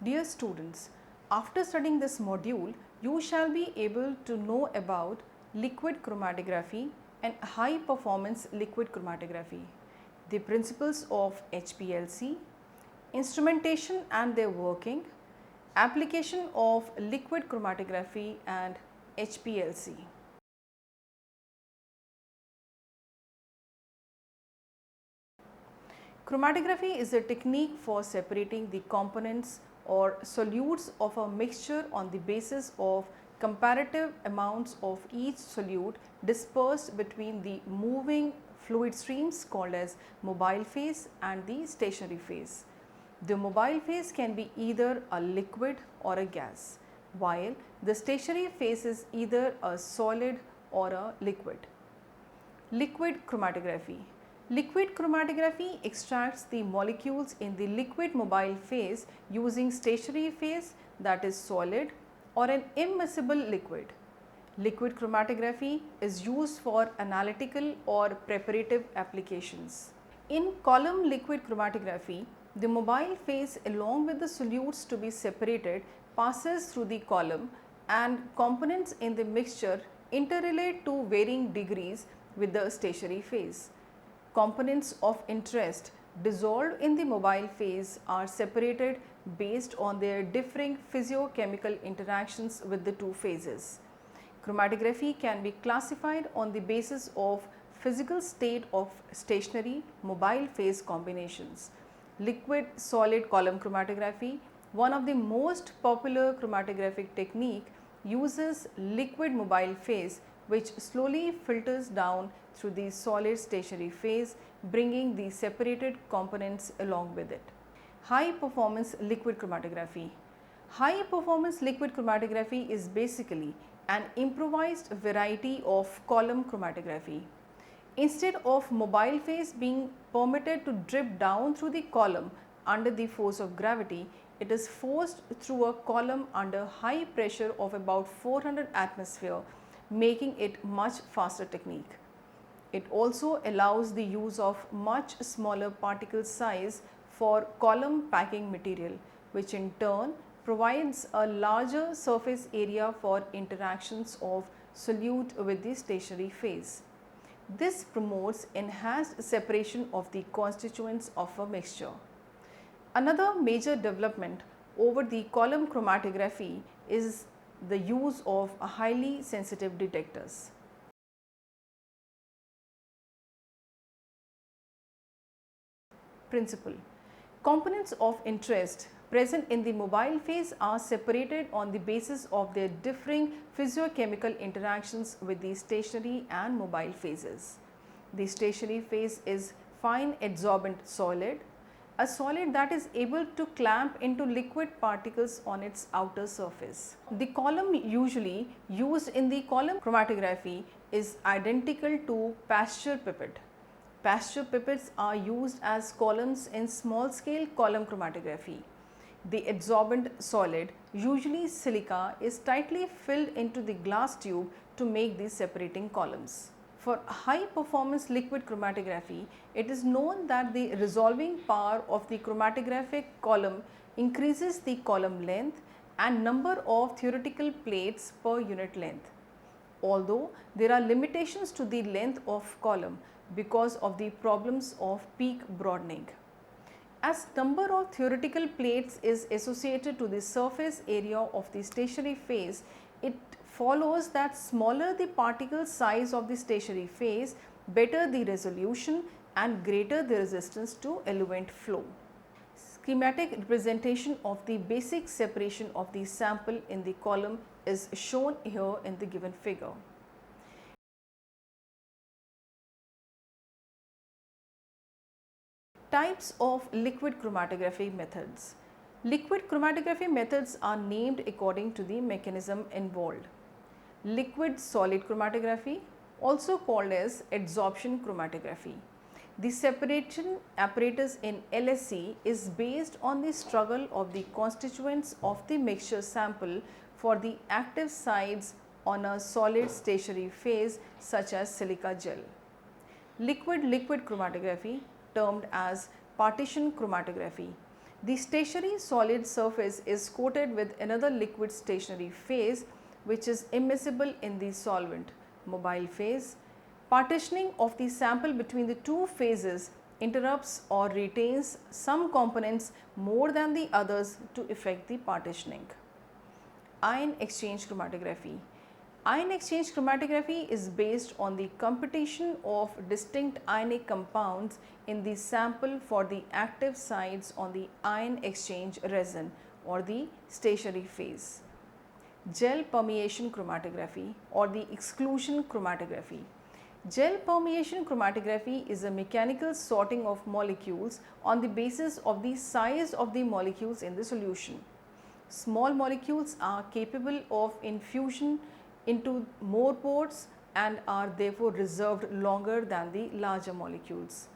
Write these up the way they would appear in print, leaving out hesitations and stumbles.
Dear students, after studying this module, you shall be able to know about liquid chromatography and high performance liquid chromatography, the principles of HPLC, instrumentation and their working, application of liquid chromatography and HPLC. Chromatography is a technique for separating the components or solutes of a mixture on the basis of comparative amounts of each solute dispersed between the moving fluid streams called as mobile phase and the stationary phase. The mobile phase can be either a liquid or a gas, while the stationary phase is either a solid or a liquid. Liquid chromatography. Liquid chromatography extracts the molecules in the liquid mobile phase using stationary phase, that is solid, or an immiscible liquid. Liquid chromatography is used for analytical or preparative applications. In column liquid chromatography, the mobile phase along with the solutes to be separated passes through the column and components in the mixture interrelate to varying degrees with the stationary phase. Components of interest dissolved in the mobile phase are separated based on their differing physiochemical interactions with the two phases. Chromatography can be classified on the basis of physical state of stationary mobile phase combinations. Liquid solid column chromatography, one of the most popular chromatographic technique, uses liquid mobile phase which slowly filters down through the solid stationary phase, bringing the separated components along with it. High performance liquid chromatography. High performance liquid chromatography is basically an improvised variety of column chromatography. Instead of mobile phase being permitted to drip down through the column under the force of gravity, it is forced through a column under high pressure of about 400 atmosphere, making it much faster technique. It also allows the use of much smaller particle size for column packing material, which in turn provides a larger surface area for interactions of solute with the stationary phase. This promotes enhanced separation of the constituents of a mixture. Another major development over the column chromatography is the use of highly sensitive detectors. Principle. Components of interest present in the mobile phase are separated on the basis of their differing physiochemical interactions with the stationary and mobile phases. The stationary phase is fine adsorbent solid, a solid that is able to clamp into liquid particles on its outer surface. The column usually used in the column chromatography is identical to Pasteur pipette. Pasteur pipettes are used as columns in small scale column chromatography. The adsorbent solid, usually silica, is tightly filled into the glass tube to make these separating columns. For high performance liquid chromatography, it is known that the resolving power of the chromatographic column increases the column length and number of theoretical plates per unit length. Although there are limitations to the length of column because of the problems of peak broadening. As number of theoretical plates is associated to the surface area of the stationary phase, it follows that smaller the particle size of the stationary phase, better the resolution and greater the resistance to eluent flow. Schematic representation of the basic separation of the sample in the column is shown here in the given figure. Types of liquid chromatography methods. Liquid chromatography methods are named according to the mechanism involved. Liquid solid chromatography, also called as adsorption chromatography. The separation apparatus in LSC is based on the struggle of the constituents of the mixture sample for the active sites on a solid stationary phase such as silica gel. Liquid-liquid chromatography, termed as partition chromatography. The stationary solid surface is coated with another liquid stationary phase which is immiscible in the solvent, mobile phase. Partitioning of the sample between the two phases interrupts or retains some components more than the others to effect the partitioning. Ion exchange chromatography. Ion exchange chromatography is based on the computation of distinct ionic compounds in the sample for the active sites on the ion exchange resin or the stationary phase. Gel permeation chromatography or the exclusion chromatography. Gel permeation chromatography is a mechanical sorting of molecules on the basis of the size of the molecules in the solution. Small molecules are capable of infusion into more pores and are therefore reserved longer than the larger molecules.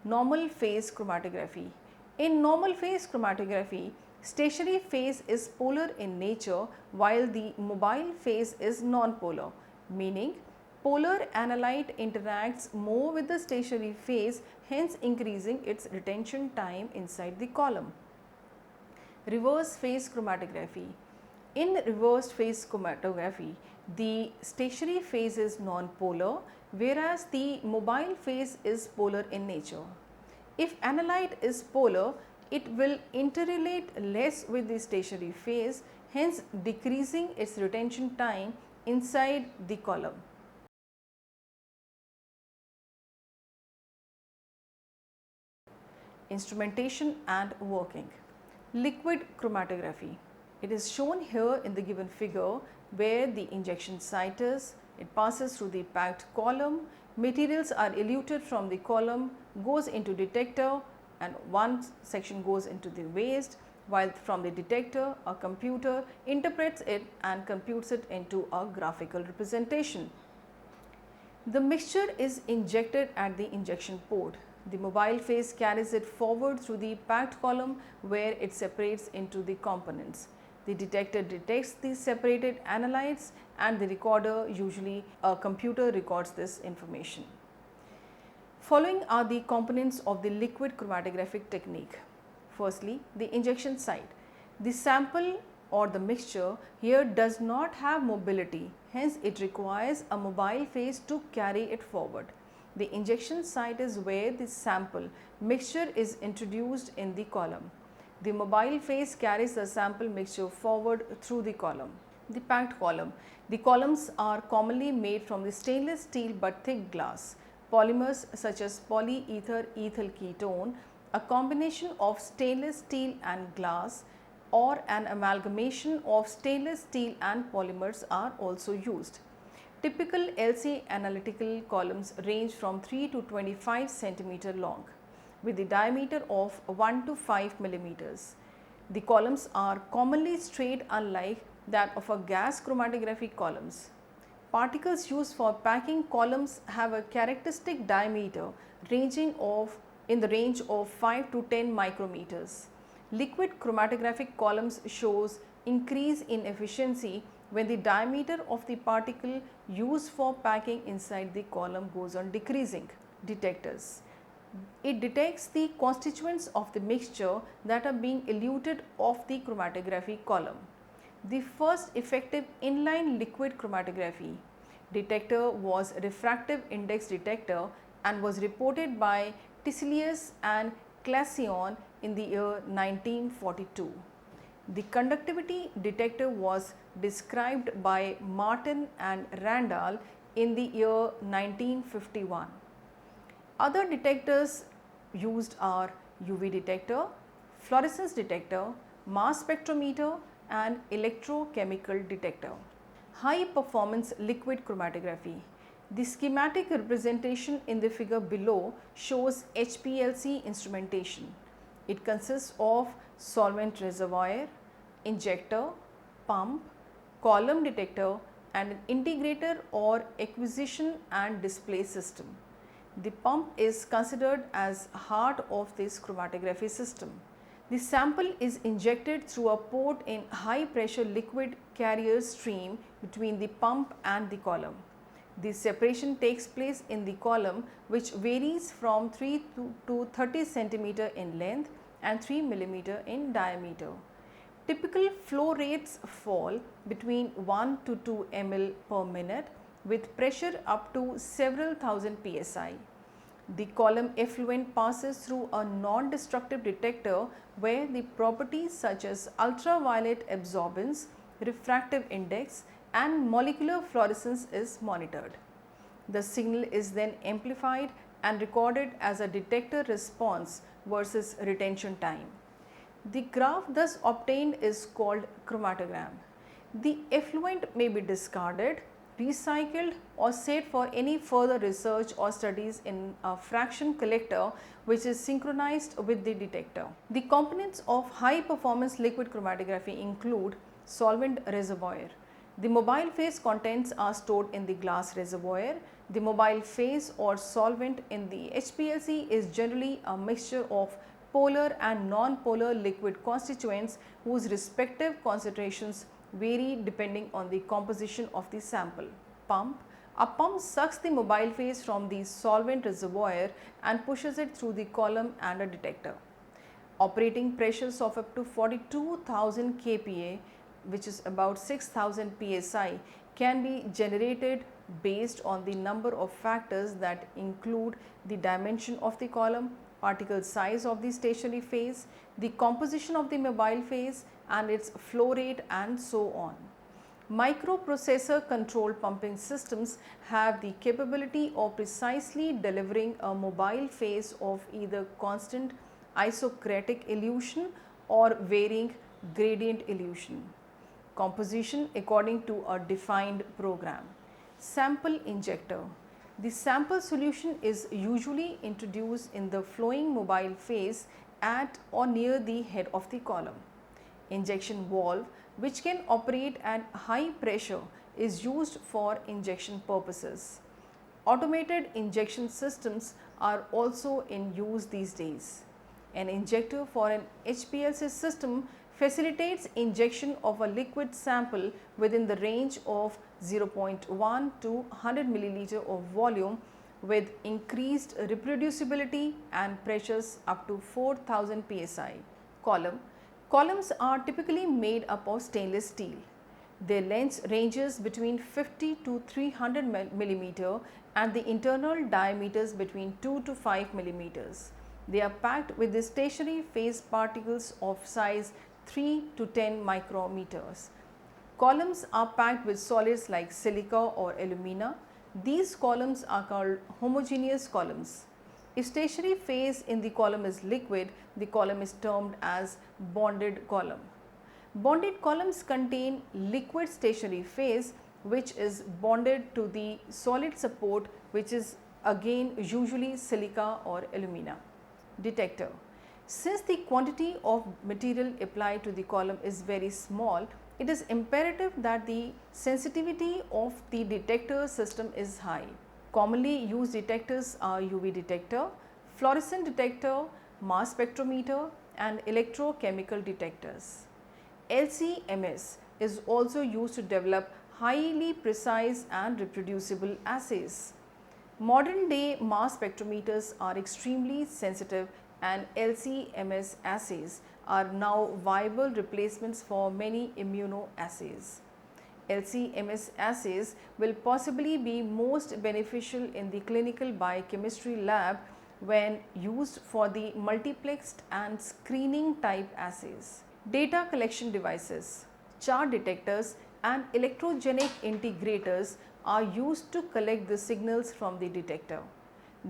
Normal phase chromatography. In normal phase chromatography, stationary phase is polar in nature while the mobile phase is non-polar, meaning polar analyte interacts more with the stationary phase, hence increasing its retention time inside the column. Reverse phase chromatography. In reverse phase chromatography, the stationary phase is non-polar whereas the mobile phase is polar in nature. If analyte is polar, it will interrelate less with the stationary phase, hence decreasing its retention time inside the column. Instrumentation and working. Liquid chromatography. It is shown here in the given figure where the injection site is. It passes through the packed column, materials are eluted from the column, goes into detector and one section goes into the waste, while from the detector a computer interprets it and computes it into a graphical representation. The mixture is injected at the injection port. The mobile phase carries it forward through the packed column where it separates into the components. The detector detects the separated analytes and the recorder, usually a computer, records this information. Following are the components of the liquid chromatographic technique. Firstly, the injection site. The sample or the mixture here does not have mobility, hence it requires a mobile phase to carry it forward. The injection site is where the sample mixture is introduced in the column. The mobile phase carries the sample mixture forward through the column. The packed column. The columns are commonly made from the stainless steel but thick glass. Polymers such as polyether ethyl ketone, a combination of stainless steel and glass, or an amalgamation of stainless steel and polymers are also used. Typical LC analytical columns range from 3 to 25 cm long with the diameter of 1 to 5 millimeters. The columns are commonly straight, unlike that of a gas chromatography columns. Particles used for packing columns have a characteristic diameter ranging in the range of 5 to 10 micrometers. Liquid chromatographic columns shows increase in efficiency when the diameter of the particle used for packing inside the column goes on decreasing. Detectors. It detects the constituents of the mixture that are being eluted off the chromatography column. The first effective inline liquid chromatography detector was refractive index detector and was reported by Tiselius and Classion in the year 1942. The conductivity detector was described by Martin and Randall in the year 1951. Other detectors used are UV detector, fluorescence detector, mass spectrometer and electrochemical detector. High performance liquid chromatography. The schematic representation in the figure below shows HPLC instrumentation. It consists of solvent reservoir, injector, pump, column detector and an integrator or acquisition and display system. The pump is considered as heart of this chromatography system. The sample is injected through a port in high pressure liquid carrier stream between the pump and the column. The separation takes place in the column, which varies from 3 to 30 cm in length and 3 mm in diameter. Typical flow rates fall between 1 to 2 ml per minute with pressure up to several thousand psi. The column effluent passes through a non-destructive detector where the properties such as ultraviolet absorbance, refractive index and molecular fluorescence is monitored. The signal is then amplified and recorded as a detector response versus retention time. The graph thus obtained is called chromatogram. The effluent may be discarded, recycled or saved for any further research or studies in a fraction collector which is synchronized with the detector. The components of high performance liquid chromatography include solvent reservoir. The mobile phase contents are stored in the glass reservoir. The mobile phase or solvent in the HPLC is generally a mixture of polar and non-polar liquid constituents whose respective concentrations vary depending on the composition of the sample. Pump. A pump sucks the mobile phase from the solvent reservoir and pushes it through the column and a detector. Operating pressures of up to 42,000 kPa, which is about 6,000 psi, can be generated based on the number of factors that include the dimension of the column, particle size of the stationary phase, the composition of the mobile phase and its flow rate and so on. Microprocessor controlled pumping systems have the capability of precisely delivering a mobile phase of either constant isocratic elution or varying gradient elution. Composition according to a defined program. Sample injector. The sample solution is usually introduced in the flowing mobile phase at or near the head of the column. Injection valve, which can operate at high pressure, is used for injection purposes. Automated injection systems are also in use these days. An injector for an HPLC system facilitates injection of a liquid sample within the range of 0.1 to 100 milliliter of volume with increased reproducibility and pressures up to 4,000 psi. Column. Columns are typically made up of stainless steel. Their length ranges between 50 to 300 millimeter and the internal diameters between 2 to 5 millimeters. They are packed with the stationary phase particles of size 3 to 10 micrometers. Columns are packed with solids like silica or alumina. These columns are called homogeneous columns. If stationary phase in the column is liquid, the column is termed as bonded column. Bonded columns contain liquid stationary phase which is bonded to the solid support, which is again usually silica or alumina. Detector. Since the quantity of material applied to the column is very small, it is imperative that the sensitivity of the detector system is high. Commonly used detectors are UV detector, fluorescent detector, mass spectrometer and electrochemical detectors. LC-MS is also used to develop highly precise and reproducible assays. Modern day mass spectrometers are extremely sensitive and LC-MS assays are now viable replacements for many immunoassays. LC-MS assays will possibly be most beneficial in the clinical biochemistry lab when used for the multiplexed and screening type assays. Data collection devices, charge detectors and electrogenic integrators are used to collect the signals from the detector.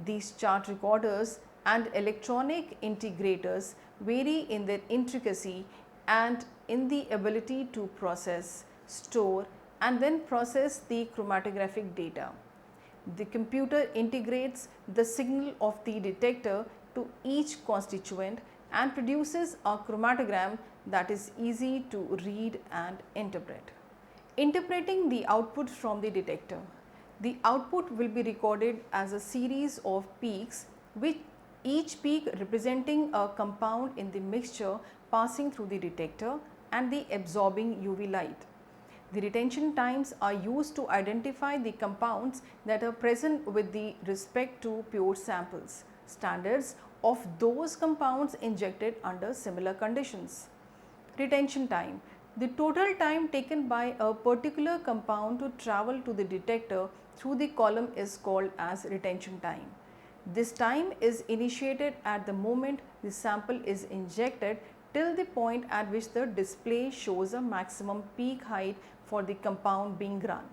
These charge recorders and electronic integrators vary in their intricacy and in the ability to process, store and then process the chromatographic data. The computer integrates the signal of the detector to each constituent and produces a chromatogram that is easy to read and interpret. Interpreting the output from the detector. The output will be recorded as a series of peaks, with each peak representing a compound in the mixture passing through the detector and the absorbing UV light. The retention times are used to identify the compounds that are present with the respect to pure samples. Standards of those compounds injected under similar conditions. Retention time. The total time taken by a particular compound to travel to the detector through the column is called as retention time. This time is initiated at the moment the sample is injected till the point at which the display shows a maximum peak height for the compound being run.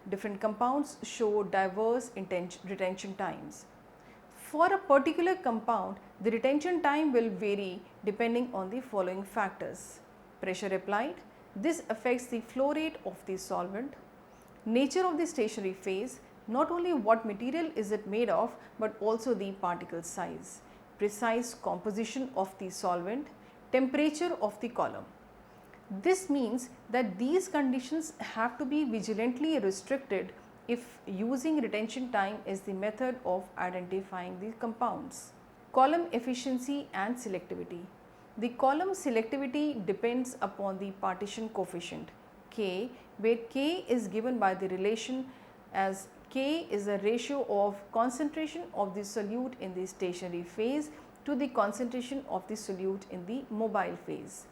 Different compounds show diverse retention times. For a particular compound, the retention time will vary depending on the following factors: pressure applied, this affects the flow rate of the solvent; nature of the stationary phase, not only what material is it made of but also the particle size; precise composition of the solvent; temperature of the column. This means that these conditions have to be vigilantly restricted if using retention time is the method of identifying the compounds. Column efficiency and selectivity. The column selectivity depends upon the partition coefficient K, where K is given by the relation as K is a ratio of concentration of the solute in the stationary phase to the concentration of the solute in the mobile phase.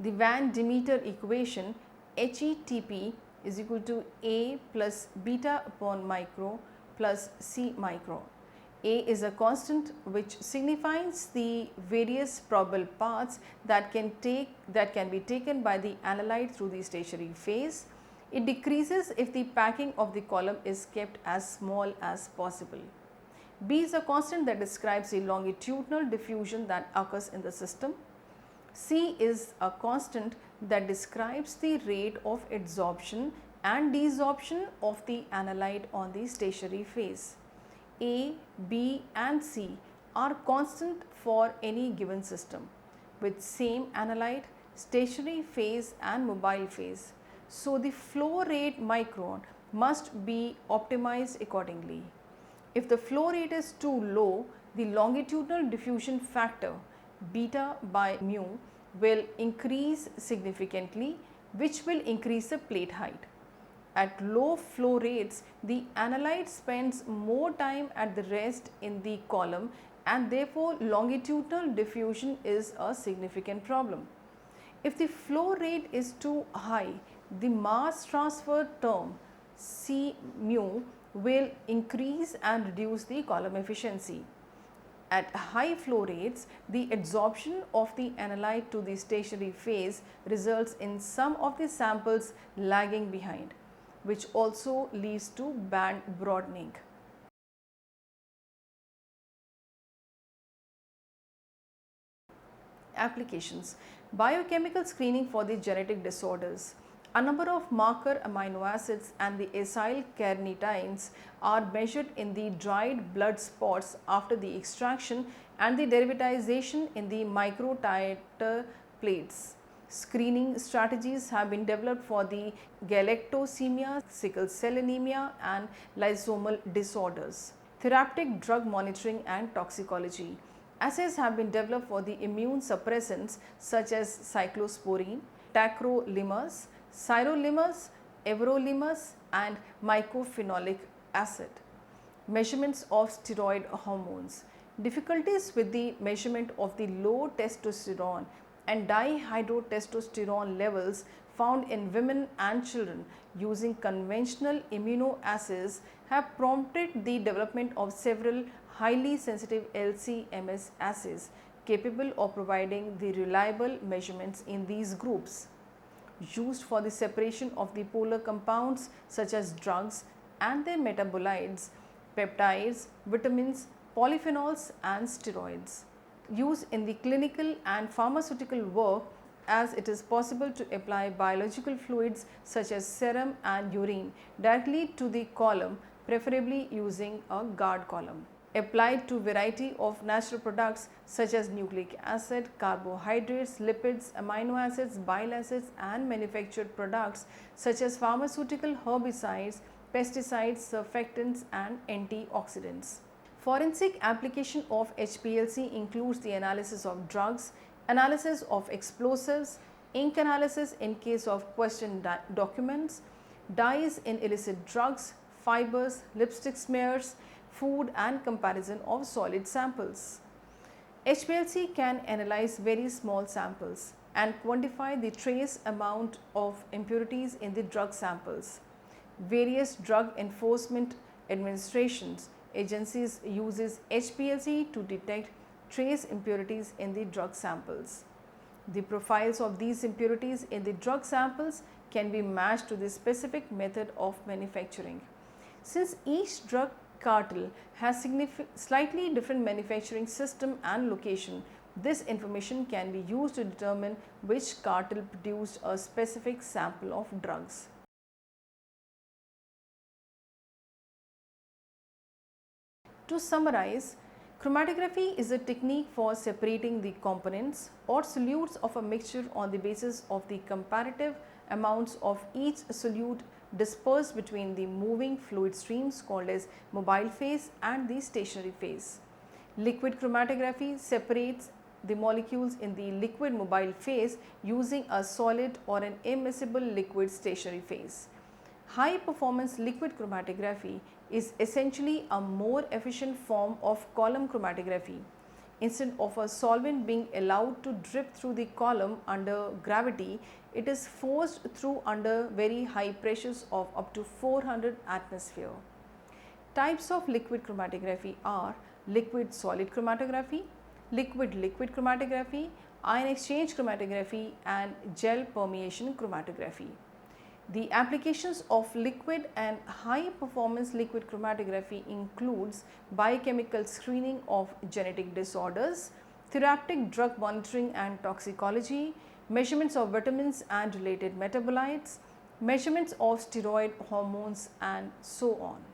The Van Demeter equation HETP is equal to A plus beta upon micro plus C micro. A is a constant which signifies the various probable paths that can be taken by the analyte through the stationary phase. It decreases if the packing of the column is kept as small as possible. B is a constant that describes the longitudinal diffusion that occurs in the system. C is a constant that describes the rate of adsorption and desorption of the analyte on the stationary phase. A, B and C are constant for any given system with same analyte, stationary phase and mobile phase. So, the flow rate micron must be optimized accordingly. If the flow rate is too low, the longitudinal diffusion factor beta by mu will increase significantly, which will increase the plate height. At low flow rates, the analyte spends more time at the rest in the column and therefore longitudinal diffusion is a significant problem. If the flow rate is too high, the mass transfer term C mu will increase and reduce the column efficiency. At high flow rates, the adsorption of the analyte to the stationary phase results in some of the samples lagging behind, which also leads to band broadening. Applications: biochemical screening for the genetic disorders. A number of marker amino acids and the acyl carnitines are measured in the dried blood spots after the extraction and the derivatization in the microtiter plates. Screening strategies have been developed for the galactosemia, sickle cell anemia and lysosomal disorders. Therapeutic drug monitoring and toxicology. Assays have been developed for the immune suppressants such as cyclosporine, tacrolimus, sirolimus, everolimus and mycophenolic acid. Measurements of steroid hormones. Difficulties with the measurement of the low testosterone and dihydrotestosterone levels found in women and children using conventional immunoassays have prompted the development of several highly sensitive LC-MS assays capable of providing the reliable measurements in these groups. Used for the separation of the polar compounds such as drugs and their metabolites, peptides, vitamins, polyphenols and steroids. Used in the clinical and pharmaceutical work, as it is possible to apply biological fluids such as serum and urine directly to the column, preferably using a guard column. Applied to variety of natural products such as nucleic acid, carbohydrates, lipids, amino acids, bile acids and manufactured products such as pharmaceutical herbicides, pesticides, surfactants and antioxidants. Forensic application of HPLC includes the analysis of drugs, analysis of explosives, ink analysis in case of question documents, dyes in illicit drugs, fibers, lipstick smears, food and comparison of solid samples. HPLC can analyze very small samples and quantify the trace amount of impurities in the drug samples. Various drug enforcement administrations agencies uses HPLC to detect trace impurities in the drug samples. The profiles of these impurities in the drug samples can be matched to the specific method of manufacturing. Since each drug cartel has slightly different manufacturing system and location, this information can be used to determine which cartel produced a specific sample of drugs. To summarize, chromatography is a technique for separating the components or solutes of a mixture on the basis of the comparative amounts of each solute dispersed between the moving fluid streams called as mobile phase and the stationary phase. Liquid chromatography separates the molecules in the liquid mobile phase using a solid or an immiscible liquid stationary phase. High performance liquid chromatography is essentially a more efficient form of column chromatography. Instead of a solvent being allowed to drip through the column under gravity, it is forced through under very high pressures of up to 400 atmosphere. Types of liquid chromatography are liquid solid chromatography, liquid liquid chromatography, ion exchange chromatography and gel permeation chromatography. The applications of liquid and high performance liquid chromatography includes biochemical screening of genetic disorders, therapeutic drug monitoring and toxicology, measurements of vitamins and related metabolites, measurements of steroid hormones and so on.